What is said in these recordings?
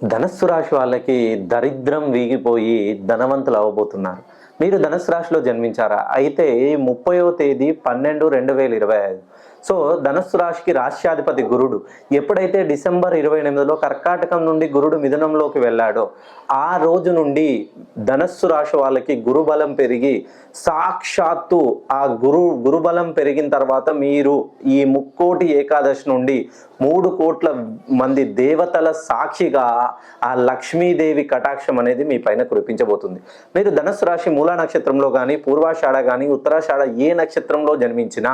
ధనస్సు రాశి వాళ్ళకి దరిద్రం వీగిపోయి ధనవంతులు అవ్వబోతున్నారు. మీరు ధనుస్సు రాశిలో జన్మించారా? అయితే 30వ తేదీ 12/2025. సో ధనుస్సు రాశికి రాశ్యాధిపతి గురుడు ఎప్పుడైతే డిసెంబర్ 28లో కర్కాటకం నుండి గురుడు మిథునంలోకి వెళ్ళాడో ఆ రోజు నుండి ధనుస్సు రాశి వాళ్ళకి గురుబలం పెరిగి సాక్షాత్తు ఆ గురుబలం పెరిగిన తర్వాత మీరు ఈ ముక్కోటి ఏకాదశి నుండి 3 కోట్ల మంది దేవతల సాక్షిగా ఆ లక్ష్మీదేవి కటాక్షం అనేది మీ పైన కురిపించబోతుంది. మీరు ధనుస్సు రాశి మూలా నక్షత్రంలో కానీ, పూర్వాషాఢ కానీ, ఉత్తరాషాఢ ఏ నక్షత్రంలో జన్మించినా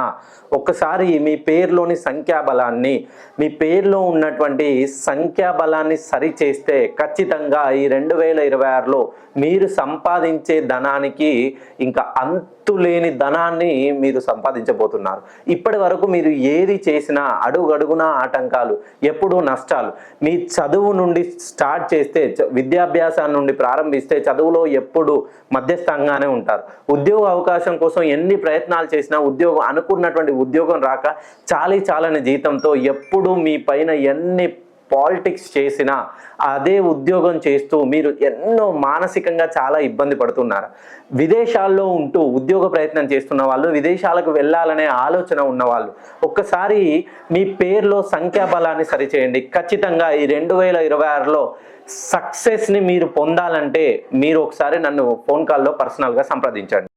ఒక్కసారి మీ పేరులోని సంఖ్యాబలాన్ని, మీ పేరులో ఉన్నటువంటి సంఖ్యాబలాన్ని సరిచేస్తే ఖచ్చితంగా ఈ 2026లో మీరు సంపాదించే ధనానికి ఇంకా అంతులేని ధనాన్ని మీరు సంపాదించబోతున్నారు. ఇప్పటి వరకు మీరు ఏది చేసినా అడుగడుగునా ఆటంకాలు, ఎప్పుడూ నష్టాలు. మీ చదువు నుండి స్టార్ట్ చేస్తే, విద్యాభ్యాసాన్ని నుండి ప్రారంభిస్తే చదువులో ఎప్పుడు మధ్యస్థంగానే ఉంటారు. ఉద్యోగ అవకాశం కోసం ఎన్ని ప్రయత్నాలు చేసినా అనుకున్నటువంటి ఉద్యోగం రాక చాలని జీతంతో ఎప్పుడు మీ పైన ఎన్ని పాలిటిక్స్ చేసినా అదే ఉద్యోగం చేస్తూ మీరు ఎన్నో మానసికంగా చాలా ఇబ్బంది పడుతున్నారు. విదేశాల్లో ఉంటూ ఉద్యోగ ప్రయత్నం చేస్తున్న వాళ్ళు, విదేశాలకు వెళ్ళాలనే ఆలోచన ఉన్నవాళ్ళు ఒక్కసారి మీ పేరులో సంఖ్యాబలాన్ని సరిచేయండి. ఖచ్చితంగా ఈ 2026లో సక్సెస్ని మీరు పొందాలంటే మీరు ఒకసారి నన్ను ఫోన్ కాల్లో పర్సనల్గా సంప్రదించండి.